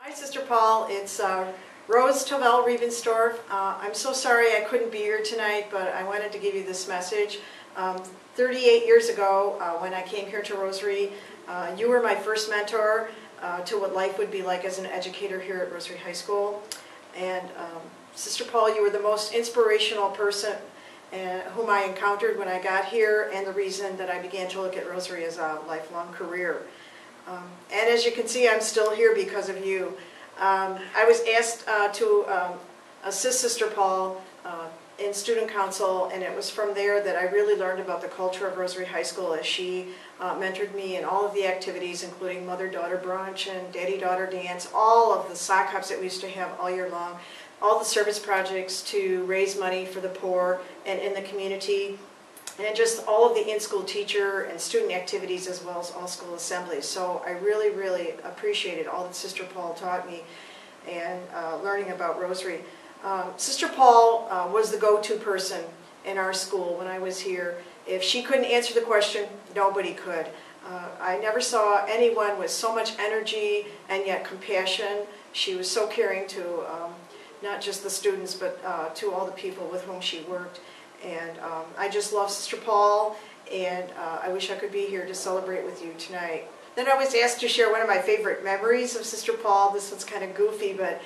Hi, Sister Paul. It's Rose Tovell Riebenstorff. I'm so sorry I couldn't be here tonight, but I wanted to give you this message. 38 years ago, when I came here to Rosary, you were my first mentor to what life would be like as an educator here at Rosary High School. And Sister Paul, you were the most inspirational person whom I encountered when I got here, and the reason that I began to look at Rosary as a lifelong career. And as you can see, I'm still here because of you. I was asked to assist Sister Paul in student council, and it was from there that I really learned about the culture of Rosary High School as she mentored me in all of the activities, including mother-daughter brunch and daddy-daughter dance, all of the sock hops that we used to have all year long, all the service projects to raise money for the poor and in the community, and just all of the in-school teacher and student activities, as well as all school assemblies. So I really, really appreciated all that Sister Paul taught me and learning about Rosary. Sister Paul was the go-to person in our school when I was here. If she couldn't answer the question, nobody could. I never saw anyone with so much energy and yet compassion. She was so caring to not just the students, but to all the people with whom she worked. And I just love Sister Paul, and I wish I could be here to celebrate with you tonight. Then I was asked to share one of my favorite memories of Sister Paul. This one's kind of goofy, but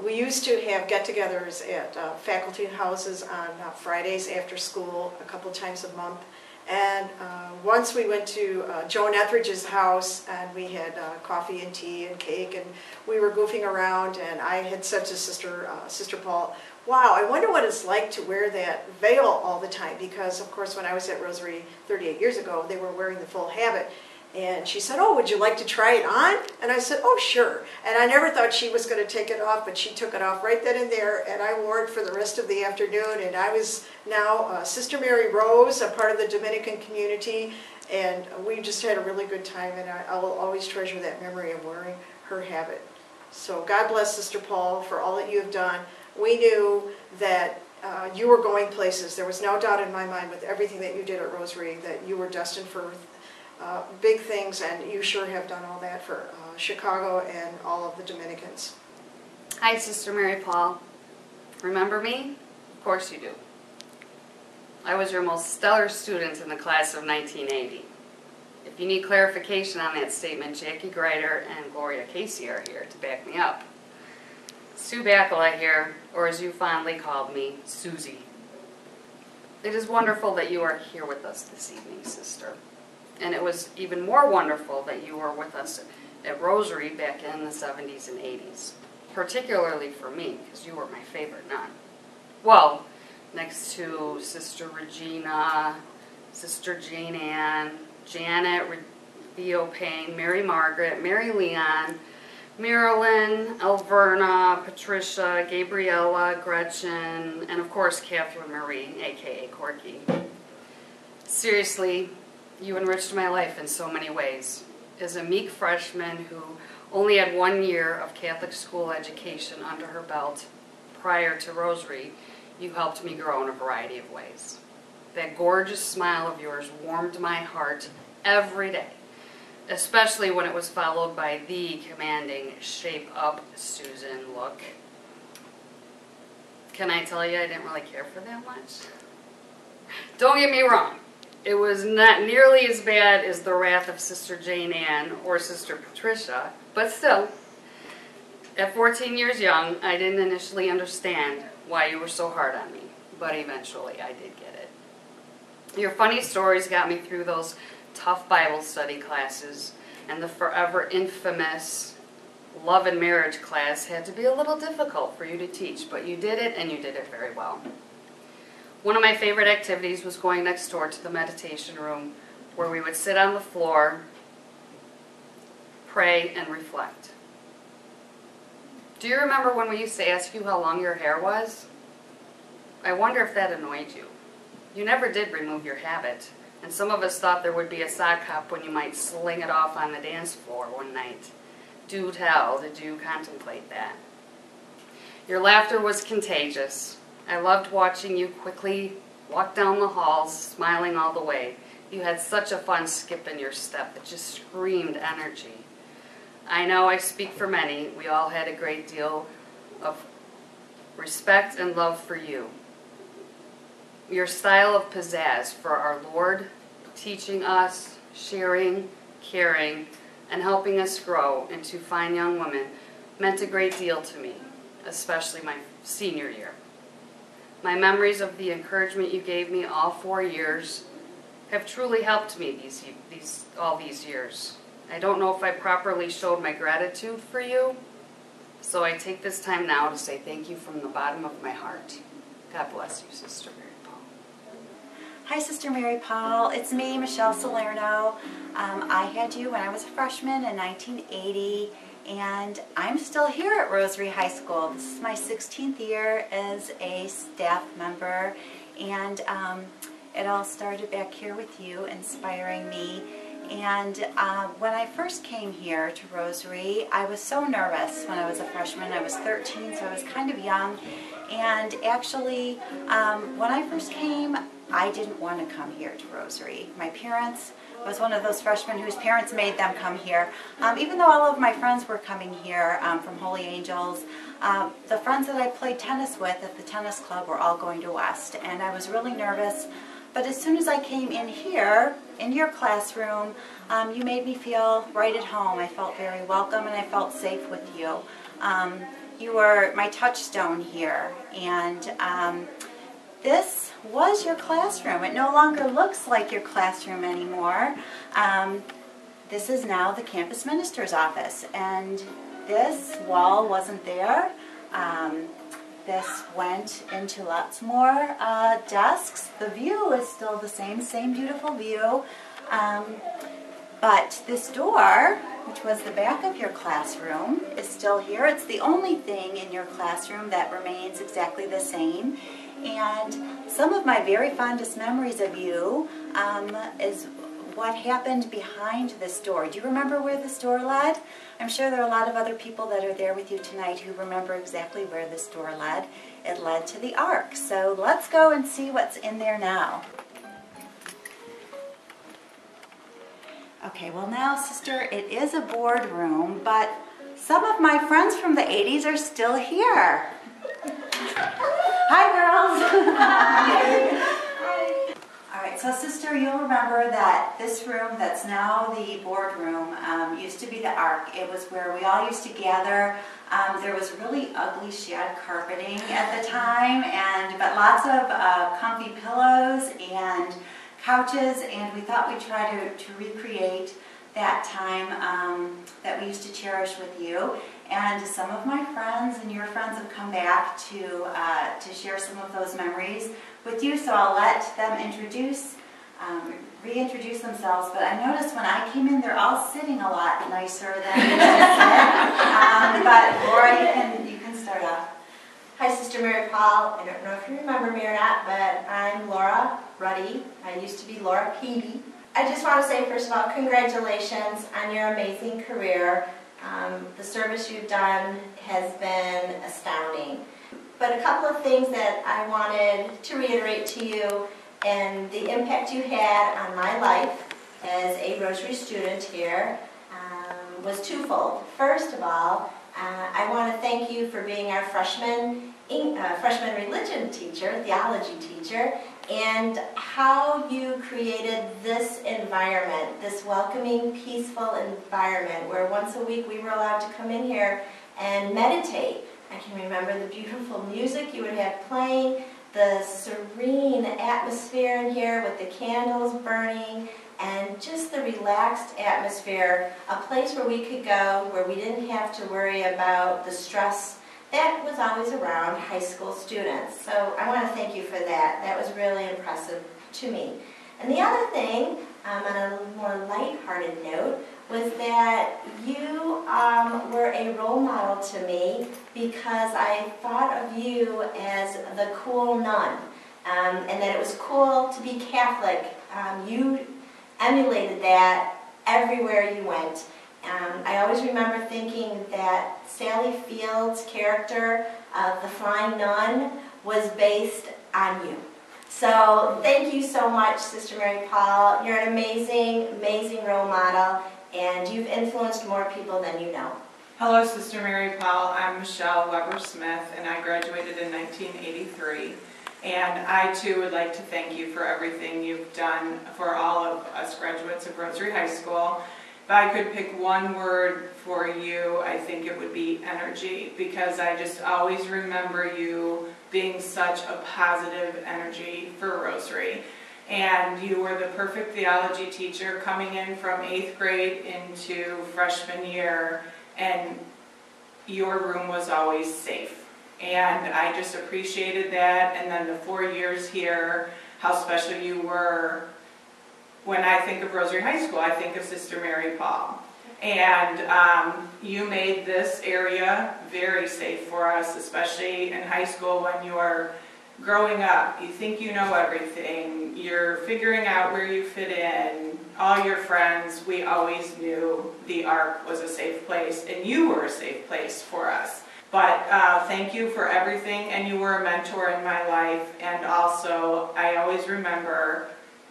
we used to have get-togethers at faculty houses on Fridays after school a couple times a month. And once we went to Joan Etheridge's house, and we had coffee and tea and cake, and we were goofing around, and I had said to Sister Paul, wow, I wonder what it's like to wear that veil all the time, because of course when I was at Rosary 38 years ago, they were wearing the full habit. And she said, oh, would you like to try it on? And I said, oh, sure. And I never thought she was going to take it off, but she took it off right then and there, and I wore it for the rest of the afternoon. And I was now Sister Mary Rose, a part of the Dominican community, and we just had a really good time, and I will always treasure that memory of wearing her habit. So God bless Sister Paul for all that you have done. We knew that you were going places. There was no doubt in my mind with everything that you did at Rosary that you were destined for big things, and you sure have done all that for Chicago and all of the Dominicans. Hi, Sister Mary Paul. Remember me? Of course you do. I was your most stellar student in the class of 1980. If you need clarification on that statement, Jackie Greider and Gloria Casey are here to back me up. Sue Bacala here, or as you fondly called me, Susie. It is wonderful that you are here with us this evening, sister. And it was even more wonderful that you were with us at Rosary back in the 70s and 80s. Particularly for me, because you were my favorite nun. Well, next to Sister Regina, Sister Jane Ann, Janet, Theo Payne, Mary Margaret, Mary Leon, Marilyn, Alverna, Patricia, Gabriella, Gretchen, and of course Catherine Marie, aka Corky. Seriously, you enriched my life in so many ways. As a meek freshman who only had 1 year of Catholic school education under her belt prior to Rosary, you helped me grow in a variety of ways. That gorgeous smile of yours warmed my heart every day, especially when it was followed by the commanding shape up Susan look. Can I tell you I didn't really care for that much? Don't get me wrong. It was not nearly as bad as the wrath of Sister Jane Ann or Sister Patricia, but still, at 14 years young, I didn't initially understand why you were so hard on me, but eventually I did get it. Your funny stories got me through those tough Bible study classes, and the forever infamous love and marriage class had to be a little difficult for you to teach, but you did it, and you did it very well. One of my favorite activities was going next door to the meditation room, where we would sit on the floor, pray, and reflect. Do you remember when we used to ask you how long your hair was? I wonder if that annoyed you. You never did remove your habit, and some of us thought there would be a sock hop when you might sling it off on the dance floor one night. Do tell, did you contemplate that? Your laughter was contagious. I loved watching you quickly walk down the halls, smiling all the way. You had such a fun skip in your step that just screamed energy. I know I speak for many. We all had a great deal of respect and love for you. Your style of pizzazz for our Lord, teaching us, sharing, caring, and helping us grow into fine young women meant a great deal to me, especially my senior year. My memories of the encouragement you gave me all 4 years have truly helped me all these years. I don't know if I properly showed my gratitude for you, so I take this time now to say thank you from the bottom of my heart. God bless you, Sister Mary Paul. Hi, Sister Mary Paul. It's me, Michelle Salerno. I had you when I was a freshman in 1980, and I'm still here at Rosary High School. This is my 16th year as a staff member, and it all started back here with you, inspiring me. And when I first came here to Rosary, I was so nervous when I was a freshman. I was 13, so I was kind of young. And actually, when I first came, I didn't want to come here to Rosary. My parents, I was one of those freshmen whose parents made them come here. Even though all of my friends were coming here from Holy Angels, the friends that I played tennis with at the tennis club were all going to West, and I was really nervous. But as soon as I came in here, in your classroom, you made me feel right at home. I felt very welcome and I felt safe with you. You were my touchstone here, and this was your classroom. It no longer looks like your classroom anymore. This is now the campus minister's office, and this wall wasn't there. This went into lots more desks. The view is still the same beautiful view. But this door, which was the back of your classroom, is still here. It's the only thing in your classroom that remains exactly the same. And some of my very fondest memories of you is what happened behind this door. Do you remember where this door led? I'm sure there are a lot of other people that are there with you tonight who remember exactly where this door led. It led to the Ark. So let's go and see what's in there now. Okay, well now, sister, it is a boardroom, but some of my friends from the 80s are still here. Hi, girls. Hi. All right, so sister, you'll remember that this room that's now the boardroom used to be the Ark. It was where we all used to gather. There was really ugly shed carpeting at the time, but lots of comfy pillows and couches, and we thought we'd try to recreate that time that we used to cherish with you. And some of my friends and your friends have come back to share some of those memories with you, so I'll let them reintroduce themselves. But I noticed when I came in, they're all sitting a lot nicer than they used to sit. But Laura, you can start off. Hi, Sister Mary Paul. I don't know if you remember me or not, but I'm Laura Ruddy. I used to be Laura Peavy. I just want to say, first of all, congratulations on your amazing career. The service you've done has been astounding. But a couple of things that I wanted to reiterate to you, and the impact you had on my life as a Rosary student here was twofold. First of all, I want to thank you for being our freshman religion teacher, theology teacher, and how you created this environment, this welcoming, peaceful environment where once a week we were allowed to come in here and meditate. I can remember the beautiful music you would have playing, the serene atmosphere in here with the candles burning, and just the relaxed atmosphere, a place where we could go where we didn't have to worry about the stress that was always around high school students. So I want to thank you for that. That was really impressive to me. And the other thing, on a more lighthearted note, was that you were a role model to me because I thought of you as the cool nun, and that it was cool to be Catholic. You emulated that everywhere you went. I always remember thinking that Sally Field's character of the Flying Nun was based on you. So thank you so much, Sister Mary Paul. You're an amazing, amazing role model, and you've influenced more people than you know. Hello, Sister Mary Paul. I'm Michelle Weber-Smith, and I graduated in 1983. And I, too, would like to thank you for everything you've done for all of us graduates of Rosary High School. If I could pick one word for you, I think it would be energy, because I just always remember you being such a positive energy for Rosary. And you were the perfect theology teacher coming in from 8th grade into freshman year, and your room was always safe. And I just appreciated that. And then the 4 years here, how special you were. When I think of Rosary High School, I think of Sister Mary Paul. And you made this area very safe for us, especially in high school when you are growing up. You think you know everything. You're figuring out where you fit in. All your friends, we always knew the Ark was a safe place, and you were a safe place for us. But thank you for everything, and you were a mentor in my life. And also, I always remember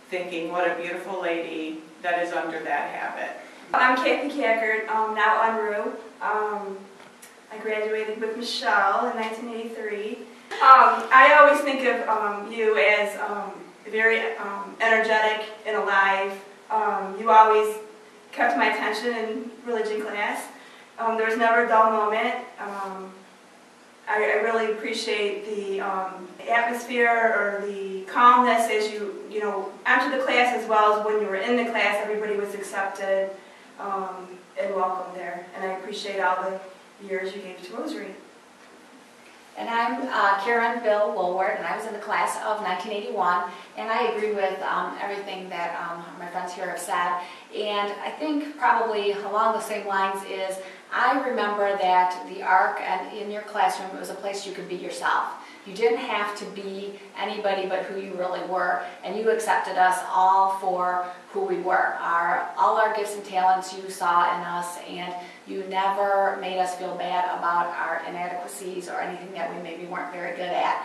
thinking, what a beautiful lady that is under that habit. I'm Kathy Cackert, now unruh. I graduated with Michelle in 1983. I always think of you as very energetic and alive. You always kept my attention in religion class. There was never a dull moment. I really appreciate the atmosphere or the calmness as you entered the class, as well as when you were in the class. Everybody was accepted and welcome there, and I appreciate all the years you gave to Rosary. And I'm Karen Bill Woolward, and I was in the class of 1981, and I agree with everything that my friends here have said. And I think probably along the same lines is, I remember that the Ark and in your classroom, it was a place you could be yourself. You didn't have to be anybody but who you really were, and you accepted us all for who we were. All our gifts and talents you saw in us, and you never made us feel bad about our inadequacies or anything that we maybe weren't very good at.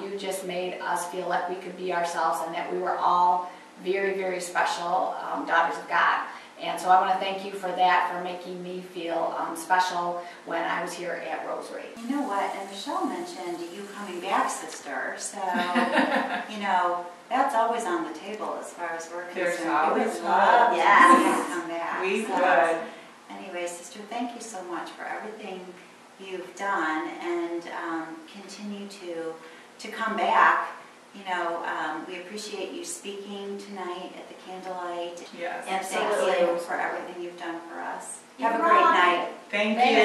You just made us feel like we could be ourselves and that we were all very, very special daughters of God. And so I want to thank you for that, for making me feel special when I was here at Rosary. You know what, and Michelle mentioned you coming back, sister, so, that's always on the table as far as we're concerned. There's always We would love to Yes. see you come back. We So, would. Anyway, sister, thank you so much for everything you've done, and continue to come back. We appreciate you speaking tonight at the Candlelight. Yes. And thank Absolutely. you for everything you've done for us. You're Have a great welcome. night. Thank Thank you.